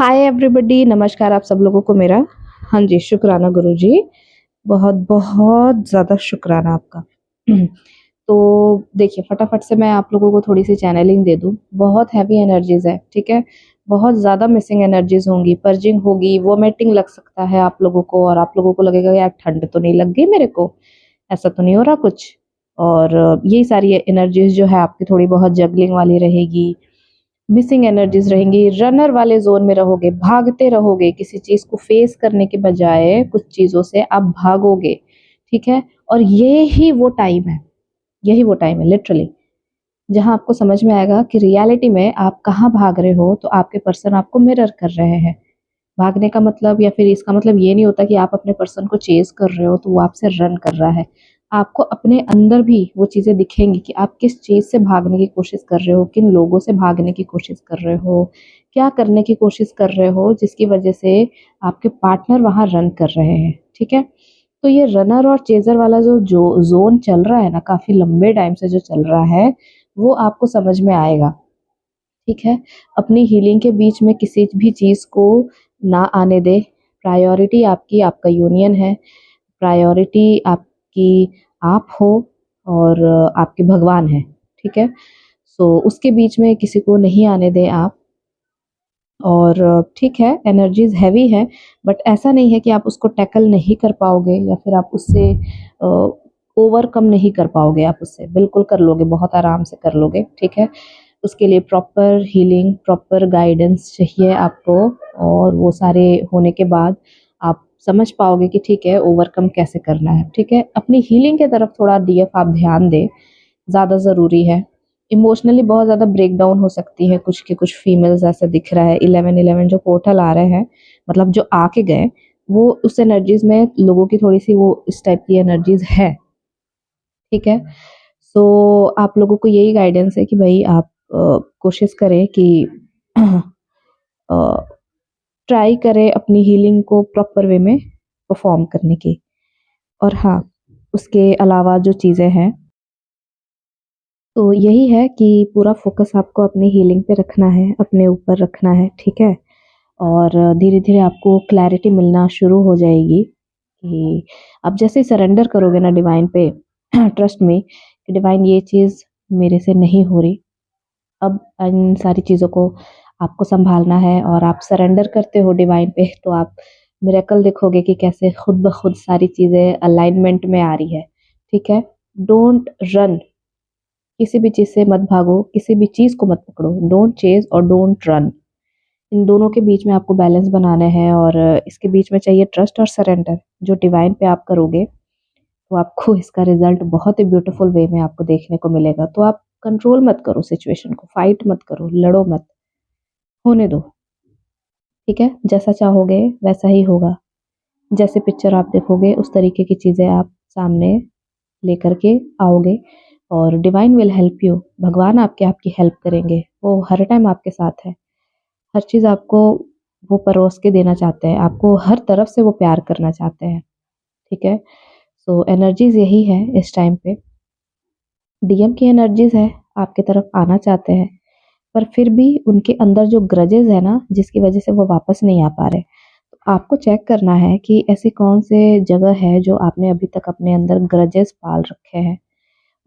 Hi everybody, नमस्कार आप सब लोगों को मेरा। हाँ जी, शुक्राना गुरुजी। बहुत-बहुत ज़्यादा शुक्राना आपका। तो देखिए, फटाफट से मैं आप लोगों को थोड़ी-सी चैनलिंग दे दूँ। बहुत हेवी एनर्जीज़ है, ठीक है? बहुत ज़्यादा मिसिंग एनर्जीज़ होंगी, पर्जिंग होगी, वोमिटिंग लग सकता है आप लोगों को और आप लोगों को लगेगा यार ठंड तो नहीं लग गई मेरे को, ऐसा तो नहीं हो रहा कुछ? और यही सारी एनर्जीज़ जो है आपकी थोड़ी बहुत जगलिंग वाली रहेगी। मिसिंग एनर्जीज रहेंगी, रनर वाले ज़ोन में रहोगे, भागते रहोगे, किसी चीज़ को फेस करने के बजाय कुछ चीज़ों से आप भागोगे, ठीक है? और यही वो टाइम है लिटरली, जहाँ आपको समझ में आएगा कि रियलिटी में आप कहाँ भाग रहे हो, तो आपके पर्सन आपको मिरर कर रहे हैं। भागने का मतलब या फिर इसका मतलब ये नहीं होता कि आप अपने पर्सन को चेज़ कर रहे हो, तो वो आपसे रन कर रहा है। आपको अपने अंदर भी वो चीज़ें दिखेंगी कि आप किस चीज़ से भागने की कोशिश कर रहे हो, किन लोगों से भागने की कोशिश कर रहे हो, क्या करने की कोशिश कर रहे हो, जिसकी वजह से आपके पार्टनर वहाँ रन कर रहे हैं, ठीक है? तो ये रनर और चेज़र वाला जो ज़ोन चल रहा है ना, काफ़ी लंबे टाइम से जो चल रहा है, वो आपको समझ में आएगा। ठीक है? अपनी हीलिंग के बीच में किसी भी चीज़ को ना आने दें। प्रायोरिटी आपकी आपका यूनियन है। प्रायोरिटी आपकी आप हो और आपके भगवान हैं, ठीक है? सो उसके बीच में किसी को नहीं आने दें आप। और ठीक है, एनर्जीज़ हैवी है, बट ऐसा नहीं है कि आप उसको टैकल नहीं कर पाओगे या फिर आप उससे ओवरकम नहीं कर पाओगे आप उससे। बिल्कुल कर लोगे, बहुत आराम से कर लोगे, ठीक है? उसके लिए प्रॉपर हीलिंग, प्रॉपर गाइडेंस चाहिए आपको और वो सारे होने के बाद आप समझ पाओगे कि ठीक है, ओवरकम कैसे करना है, ठीक है? अपनी हीलिंग की तरफ थोड़ा डीएफ आप ध्यान दें, ज़्यादा ज़रूरी है। इमोशनली बहुत ज़्यादा ब्रेकडाउन हो सकती है कुछ की कुछ फीमेल्स, ऐसा दिख रहा है 11-11 जो पोर्टल आ रहे हैं, मतलब जो आके गए, वो उस एनर्जीज़ में लोगों की थोड़ी-सी वो इस टाइप की एनर्जीज़ है, ठीक है? सो आप लोगों को यही गाइडेंस है कि भई आप कोशिश करें कि अ, ट्राई करें अपनी हीलिंग को प्रॉपर वे में परफ़ॉर्म करने की। और हाँ, उसके अलावा जो चीज़ें हैं, तो यही है कि पूरा फ़ोकस आपको अपनी हीलिंग पे रखना है, अपने ऊपर रखना है, ठीक है? और धीरे-धीरे आपको क्लैरिटी मिलना शुरू हो जाएगी कि आप जैसे ही सरेंडर करोगे ना डिवाइन पे, ट्रस्ट मी कि डिवाइन ये चीज़ मेरे से नहीं हो रही। अब इन सारी चीज़ों को आपको सँभालना है और आप सरेंडर करते हो डिवाइन पे, तो आप मिरेकल देखोगे कि कैसे खुद ब खुद सारी चीज़ें अलाइनमेंट में आ रही है, ठीक है? डोंट रन, किसी भी चीज़ से मत भागो, किसी भी चीज़ को मत पकड़ो, डोंट चेज़ और डोंट रन। इन दोनों के बीच में आपको बैलेंस बनाना है और इसके बीच में चाहिए ट्रस्ट और सरेंडर। जो डिवाइन पे आप करोगे, तो आपको इसका रिज़ल्ट बहुत ही ब्यूटीफुल वे में आपको देखने को मिलेगा। तो आप कंट्रोल मत करो सिचुएशन को, फाइट मत करो, लड़ो मत, होने दो, ठीक है? जैसा चाहोगे वैसा ही होगा। जैसे पिक्चर आप देखोगे उस तरीके की चीज़ें आप सामने लेकर के आओगे और डिवाइन विल हेल्प यू। भगवान आपके आपकी हेल्प करेंगे। वो हर टाइम आपके साथ है। हर चीज़ आपको वो परोस के देना चाहते हैं। आपको हर तरफ से वो प्यार करना चाहते हैं, ठीक है? सो एनर्जीज़ यही है इस टाइम पे। डीएम की एनर्जीज़ है, आपकी तरफ आना चाहते हैं, पर फिर भी उनके अंदर जो ग्रजेस है ना, जिसकी वजह से वो वापस नहीं आ पा रहे। तो आपको चेक करना है कि ऐसी कौन से जगह है जो आपने अभी तक अपने अंदर ग्रजेस पाल रखे हैं।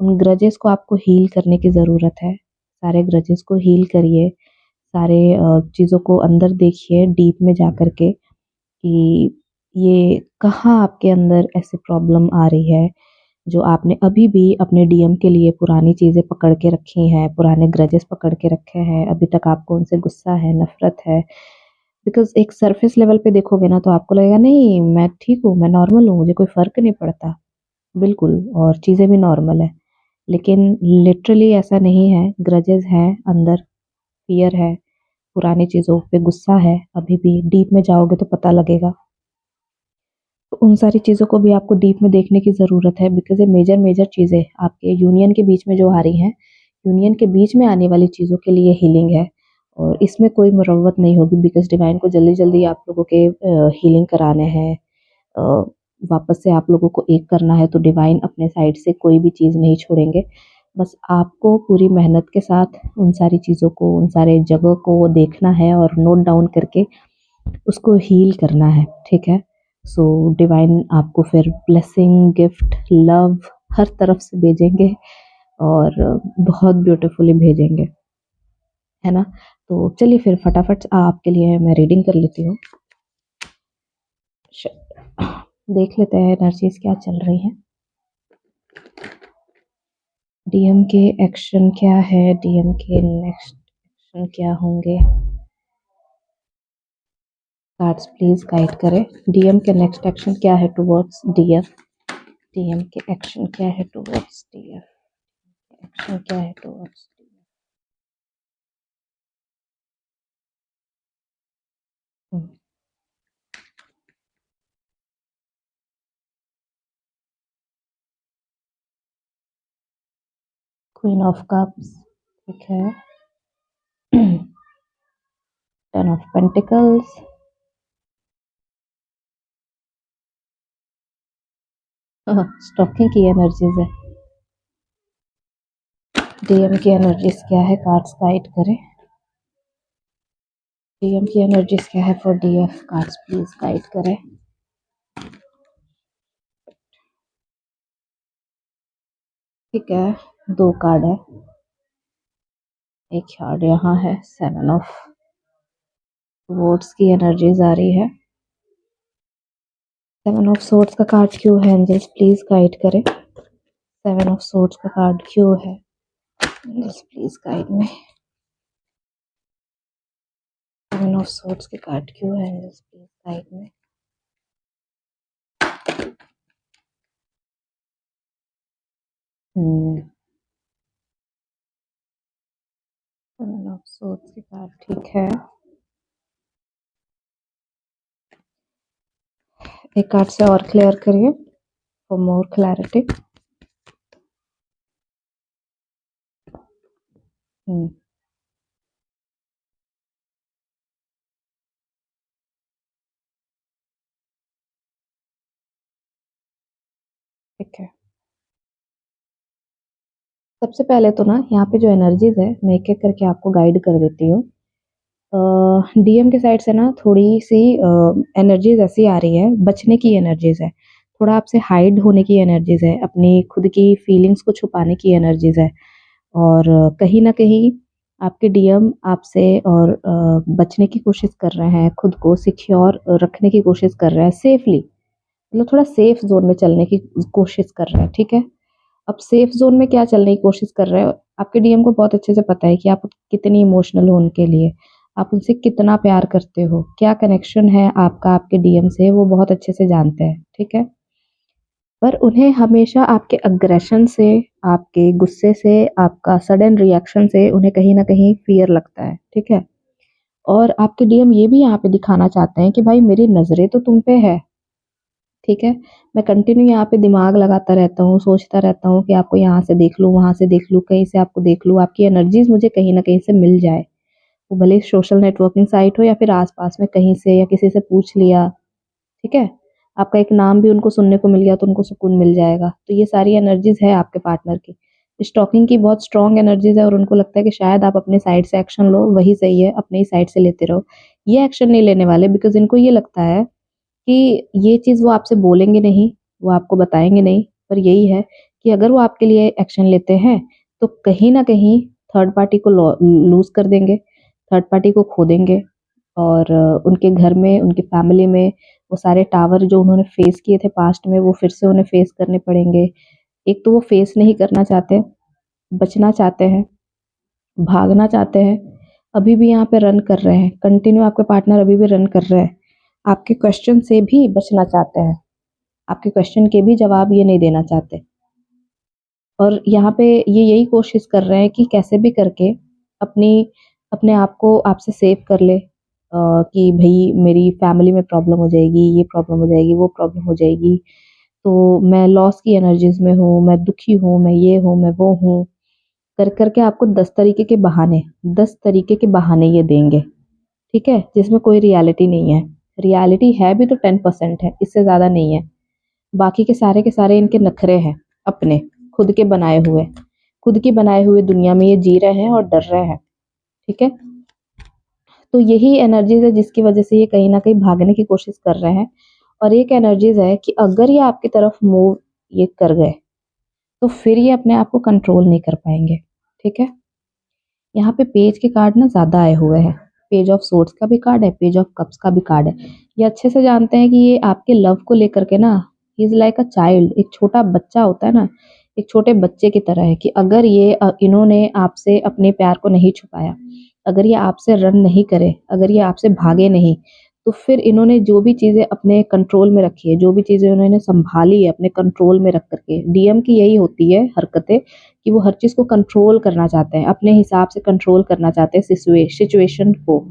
उन ग्रजेस को आपको हील करने की ज़रूरत है। सारे ग्रजेस को हील करिए, सारे चीज़ों को अंदर देखिए डीप में जा कर के कि ये कहाँ आपके अंदर ऐसी प्रॉब्लम आ रही है, जो आपने अभी भी अपने डीएम के लिए पुरानी चीज़ें पकड़ के रखी हैं, पुराने ग्रजेस पकड़ के रखे हैं, अभी तक आपको उनसे गुस्सा है, नफ़रत है। बिकॉज़ एक सरफेस लेवल पे देखोगे ना तो आपको लगेगा नहीं मैं ठीक हूँ, मैं नॉर्मल हूँ, मुझे कोई फ़र्क नहीं पड़ता। बिल्कुल, और चीज़ें भी नॉर्मल है। लेकिन लिटरली ऐसा नहीं है, ग्रजेस हैं अंदर, फ़ियर है, पुरानी चीज़ों पे गुस्सा है, अभी भी डीप में जाओगे तो पता लगेगा। तो उन सारी चीज़ों को भी आपको डीप में देखने की ज़रूरत है बिकॉज़ ये मेजर-मेजर चीज़ें आपके यूनियन के बीच में जो आ रही हैं, यूनियन के बीच में आने वाली चीज़ों के लिए हीलिंग है और इसमें कोई मुरव्वत नहीं होगी बिकॉज़ डिवाइन को जल्दी-जल्दी आप लोगों के हीलिंग कराने हैं। अ, वापस से आप लोगों को एक करना है तो डिवाइन अपने साइड से कोई भी चीज़ नहीं छोड़ेंगे। बस आपको पूरी मेहनत के साथ उन सारी चीज़ों को, उन सारे जगह को देखना है और नोट डाउन करके उसको हील करना है, ठीक है? सो डिवाइन आपको फिर ब्लेसिंग, गिफ्ट, लव हर तरफ से भेजेंगे और बहुत ब्यूटीफुली भेजेंगे, है ना? तो चलिए फिर फटाफट आपके लिए मैं रीडिंग कर लेती हूँ। देख लेते हैं एनर्जीज क्या चल रही हैं। डीएम के एक्शन क्या है, डीएम के नेक्स्ट एक्शन क्या होंगे, कार्ड्स प्लीज गाइड करें। डीएम के नेक्स्ट एक्शन क्या है टुवर्ड्स डीएफ, डीएम के एक्शन क्या है टुवर्ड्स डीएफ, एक्शन क्या है towards DF. Queen of cups, ठीक है। टेन ऑफ पेंटिकल्स, स्टॉकिंग की एनर्जीज है। डीएम की एनर्जीज क्या है, कार्ड्स गाइड करें। डीएम की एनर्जीज क्या है for DF, cards please guide करें। ठीक है, 2 कार्ड है, एक कार्ड यहाँ है, 7 ऑफ वोट्स की एनर्जीज आ रही है। 7 ऑफ सोर्ड्स का कार्ड क्यों है, एंजल्स प्लीज गाइड करें। 7 ऑफ सोर्ड्स का कार्ड क्यों है, एंजल्स प्लीज गाइड में। 7 ऑफ सोर्ड्स के कार्ड क्यों है, एंजल्स प्लीज गाइड में। हम्म, 7 ऑफ सोर्ड्स के कार्ड, ठीक है। एक कार्ड से और क्लियर करिए फॉर मोर क्लैरिटी। ठीक है, सबसे पहले तो ना यहाँ पे जो एनर्जीज है मैं एक एक करके आपको गाइड कर देती हूँ। डीएम के साइड से ना थोड़ी सी एनर्जीज ऐसी आ रही है, बचने की एनर्जीज है, थोड़ा आपसे हाइड होने की एनर्जीज है, अपनी खुद की फीलिंग्स को छुपाने की एनर्जीज है। और कहीं ना कहीं आपके डीएम आपसे और बचने की कोशिश कर रहे हैं, खुद को सिक्योर रखने की कोशिश कर रहे हैं, सेफली, मतलब थोड़ा सेफ जोन में चलने की कोशिश कर रहे हैं, ठीक है। अब सेफ जोन में क्या चलने की कोशिश कर रहे हो, आपके डीएम को बहुत अच्छे से पता है कि आप कितनी इमोशनल हो उनके लिए, आप उनसे कितना प्यार करते हो, क्या कनेक्शन है आपका आपके डीएम से, वो बहुत अच्छे से जानते हैं, ठीक है। पर उन्हें हमेशा आपके अग्रेशन से, आपके गुस्से से, आपका सडन रिएक्शन से उन्हें कहीं ना कहीं फियर लगता है, ठीक है। और आपके डीएम ये भी यहाँ पे दिखाना चाहते हैं कि भाई मेरी नजरें तो तुम पे है, ठीक है। मैं कंटिन्यू यहाँ पे दिमाग लगाता रहता हूँ, सोचता रहता हूँ कि आपको यहाँ से देख लूँ, वहां से देख लूँ, कहीं से आपको देख लूँ, आपकी एनर्जीज मुझे कहीं ना कहीं से मिल जाए। वो भले सोशल नेटवर्किंग साइट हो या फिर आसपास में कहीं से या किसी से पूछ लिया, ठीक है। आपका एक नाम भी उनको सुनने को मिल गया तो उनको सुकून मिल जाएगा। तो ये सारी एनर्जीज है आपके पार्टनर की। स्टॉकिंग की बहुत स्ट्रॉन्ग एनर्जीज है और उनको लगता है कि शायद आप अपने साइड से एक्शन लो, वही सही है, अपने ही साइड से लेते रहो। ये एक्शन नहीं लेने वाले, बिकॉज इनको ये लगता है कि ये चीज़ वो आपसे बोलेंगे नहीं, वो आपको बताएँगे नहीं, पर यही है कि अगर वो आपके लिए एक्शन लेते हैं, तो कहीं न कहीं थर्ड पार्टी को लूज़ कर देंगे, थर्ड पार्टी को खो देंगे और उनके घर में, उनकी फैमिली में वो सारे टावर जो उन्होंने फेस किए थे पास्ट में, वो फिर से उन्हें फेस करने पड़ेंगे। एक तो वो फेस नहीं करना चाहते, बचना चाहते हैं, भागना चाहते हैं, अभी भी यहाँ पे रन कर रहे हैं, कंटिन्यू आपके पार्टनर अभी भी रन कर रहे हैं। आपके क्वेश्चन से भी बचना चाहते हैं, आपके क्वेश्चन के भी जवाब ये नहीं देना चाहते। और यहाँ पे ये यही कोशिश कर रहे हैं कि कैसे भी करके अपनी अपने आप को आपसे सेव कर ले, कि भई मेरी फैमिली में प्रॉब्लम हो जाएगी, ये प्रॉब्लम हो जाएगी, वो प्रॉब्लम हो जाएगी, तो मैं लॉस की एनर्जीज़ में हूँ, मैं दुखी हूँ, मैं ये हूँ, मैं वो हूँ, कर के आपको 10 तरीके के बहाने ये देंगे, ठीक है? जिसमें कोई रियलिटी नहीं है। रियलिटी है भी तो 10% है, इससे ज़्यादा नहीं है। बाकी के सारे इनके नखरे हैं अपने, खुद के बनाए हुए। खुद की बनाए हुए दुनिया में ये जी रहे हैं और डर रहे हैं, ठीक है? तो यही एनर्जीज़ है जिसकी वजह से ये कहीं न कहीं भागने की कोशिश कर रहे हैं। और एक एनर्जीज़ है कि अगर ये आपकी तरफ मूव ये कर गए, तो फिर ये अपने आप को कंट्रोल नहीं कर पाएँगे, ठीक है? यहाँ पे पेज के कार्ड ना ज़्यादा आए हुए हैं। पेज ऑफ सोर्ड्स का भी कार्ड है, पेज ऑफ कप्स का भी कार्ड है। ये अच्छे से जानते हैं कि ये आपके लव को लेकर के ना, he is like a child, एक छोटा बच्चा होता है ना, एक छोटे बच्चे की तरह है कि अगर ये इन्होंने आपसे अपने प्यार को नहीं छुपाया, अगर ये आपसे रन नहीं करे, अगर ये आपसे भागे नहीं, तो फिर इन्होंने जो भी चीज़ें अपने कंट्रोल में रखी है, जो भी चीज़ें उन्होंने सँभाली है अपने कंट्रोल में रख कर के, डीएम की यही होती है हरकतें कि वो हर चीज़ को कंट्रोल करना चाहते हैं, अपने हिसाब से कंट्रोल करना चाहते हैं सिचुएशन को।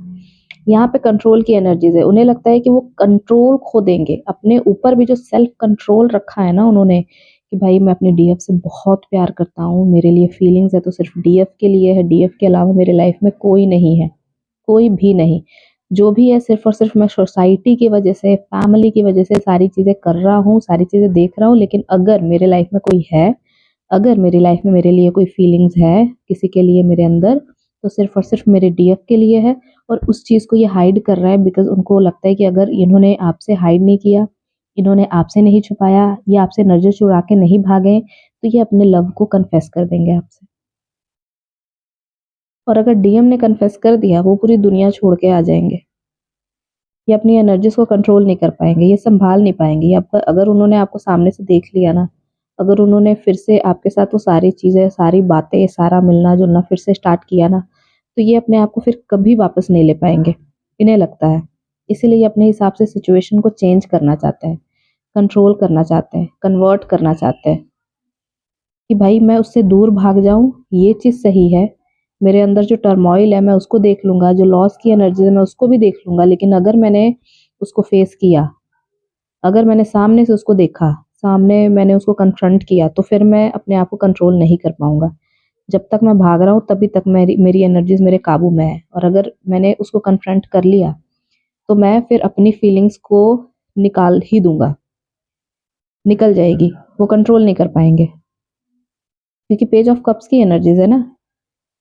यहाँ पे कंट्रोल की एनर्जीज़ है, उन्हें लगता है कि वो कंट्रोल खो देंगे, अपने ऊपर भी जो सेल्फ कंट्रोल रखा है ना उन्होंने कि भाई मैं अपने डीएफ से बहुत प्यार करता हूँ, मेरे लिए फीलिंग्स है तो सिर्फ डीएफ के लिए है, डीएफ के अलावा मेरे लाइफ में कोई नहीं है, कोई भी नहीं। जो भी है सिर्फ़ और सिर्फ़ मैं सोसाइटी की वज़ह से, फैमिली की वज़ह से सारी चीज़ें कर रहा हूँ, सारी चीज़ें देख रहा हूँ, लेकिन अगर मेरे लाइफ में कोई है, अगर मेरी लाइफ में मेरे लिए कोई फीलिंग्स है, किसी के लिए मेरे अंदर, तो सिर्फ़ और सिर्फ़ मेरे डीएफ के लिए है। और उस चीज़ को ये हाइड कर रहा है बिकॉज़ उनको लगता है कि अगर इन्होंने आपसे हाइड नहीं किया, इन्होंने आपसे नहीं छुपाया, ये आपसे नज़र चुरा के नहीं भागे, तो ये अपने लव को कन्फेस कर देंगे आपसे। और अगर डीएम ने कन्फेस कर दिया, वो पूरी दुनिया छोड़ के आ जाएँगे। ये अपनी एनर्जीज़ को कंट्रोल नहीं कर पाएँगे, ये सँभाल नहीं पाएँगे। ये आपका अगर उन्होंने आपको सामने से देख लिया ना, अगर उन्होंने फिर से आपके साथ वो सारी चीज़ें, सारी बातें, सारा मिलना-जुलना फिर से स्टार्ट किया ना, तो ये अपने आप को फिर कभी वापस नहीं ले पाएँगे, इन्हें लगता है। इसीलिए ये अपने हिसाब से सिचुएशन को चेंज करना चाहते हैं, कंट्रोल करना चाहते हैं, कन्वर्ट करना चाहते हैं। कि भाई मैं उससे दूर भाग जाऊँ, ये चीज़ सही है। मेरे अंदर जो टर्मॉइल है मैं उसको देख लूँगा, जो लॉस की एनर्जी है मैं उसको भी देख लूँगा, लेकिन अगर मैंने उसको फेस किया, अगर मैंने सामने से उसको देखा, सामने मैंने उसको कन्फ्रंट किया, तो फिर मैं अपने आप को कंट्रोल नहीं कर पाऊँगा। जब तक मैं भाग रहा हूँ तभी तक मेरी मेरी एनर्जीज़ मेरे काबू में है और अगर मैंने उसको कन्फ्रंट कर लिया, तो मैं फिर अपनी फीलिंग्स को निकाल ही दूँगा, निकल जाएगी, वो कंट्रोल नहीं कर पाएँगे। क्योंकि पेज ऑफ कप्स की एनर्जीज़ है ना।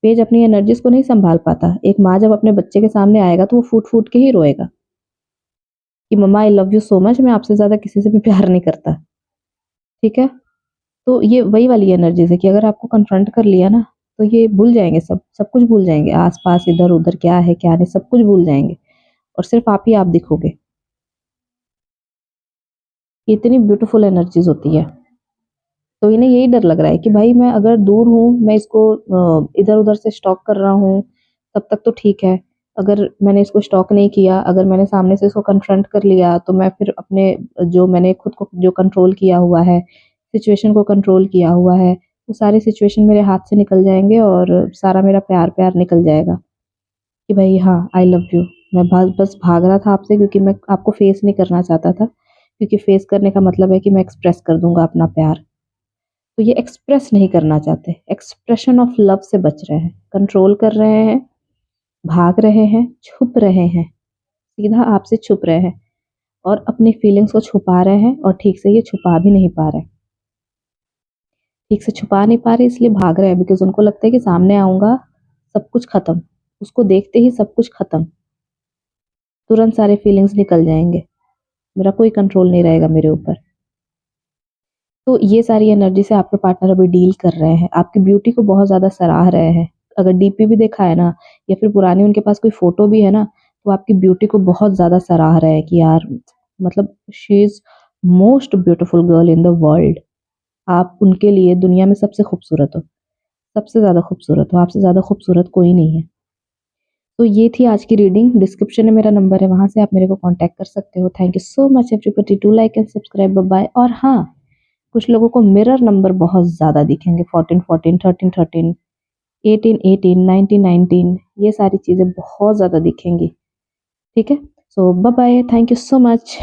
पेज अपनी एनर्जीज़ को नहीं सँभाल पाता। एक माँ जब अपने बच्चे के सामने आएगा तो वो फूट-फूट के ही रोएगा कि mamma I love you so much, मैं आपसे ज़्यादा किसी से भी प्यार नहीं करता, ठीक है? तो ये वही वाली एनर्जीज़ है कि अगर आपको कन्फ्रंट कर लिया ना, तो ये भूल जाएँगे सब कुछ भूल जाएँगे। आस-पास, इधर-उधर क्या है, क्या नहीं, सब कुछ भूल जाएँगे और सिर्फ़ आप ही आप दिखोगे। ये इतनी ब्यूटीफुल एनर्जीज़ होती है। तो इन्हें यही डर लग रहा है कि भाई मैं अगर दूर हूँ, मैं इसको इधर-उधर से स्टॉक कर रहा हूँ, तब तक तो ठीक है। अगर मैंने इसको स्टॉक नहीं किया, अगर मैंने सामने से इसको कन्फ्रंट कर लिया, तो मैं फिर अपने जो मैंने खुद को जो कंट्रोल किया हुआ है, सिचुएशन को कंट्रोल किया हुआ है, वो सारे सिचुएशन मेरे हाथ से निकल जाएँगे और सारा मेरा प्यार-प्यार निकल जाएगा कि भाई हाँ, आई लव यू। मैं बस भाग रहा था आपसे क्योंकि मैं आपको फेस नहीं करना चाहता था, क्योंकि फेस करने का मतलब है कि मैं एक्सप्रेस कर दूँगा अपना प्यार। तो ये एक्सप्रेस नहीं करना चाहते, एक्सप्रेशन ऑफ लव से बच रहे हैं, कंट्रोल कर रहे हैं, भाग रहे हैं, छुप रहे हैं, सीधा आपसे छुप रहे हैं और अपनी फीलिंग्स को छुपा रहे हैं और ठीक से ये छुपा भी नहीं पा रहे। ठीक से छुपा नहीं पा रहे इसलिए भाग रहे हैं बिकॉज़ उनको लगता है कि सामने आऊँगा, सब कुछ खत्म, उसको देखते ही सब कुछ खत्म, तुरंत सारे फीलिंग्स निकल जाएँगे, मेरा कोई कंट्रोल नहीं रहेगा मेरे ऊपर। तो ये सारी एनर्जी से आपके पार्टनर अभी डील कर रहे हैं, आपकी ब्यूटी को बहुत ज़्यादा सराह रहे हैं। अगर डीपी भी देखा है ना या फिर पुरानी उनके पास कोई फ़ोटो भी है ना, तो आपकी ब्यूटी को बहुत ज़्यादा सराह रहे हैं कि यार मतलब she is most beautiful girl in the world. आप उनके लिए दुनिया में सबसे खूबसूरत हो, सबसे ज़्यादा खूबसूरत हो, आपसे ज़्यादा खूबसूरत कोई नहीं है। तो ये थी आज की रीडिंग, डिस्क्रिप्शन में मेरा नंबर है, वहाँ से आप मेरे को कॉन्टैक्ट कर सकते हो। Thank you so much everybody, do like and subscribe, bye bye. और हाँ, कुछ लोगों को मिरर नंबर बहुत ज़्यादा दिखेंगे, 14-14, 13-13, 18-18, 19-19, ये सारी चीज़ें बहुत ज़्यादा दिखेंगी, ठीक है? So bye bye, thank you so much.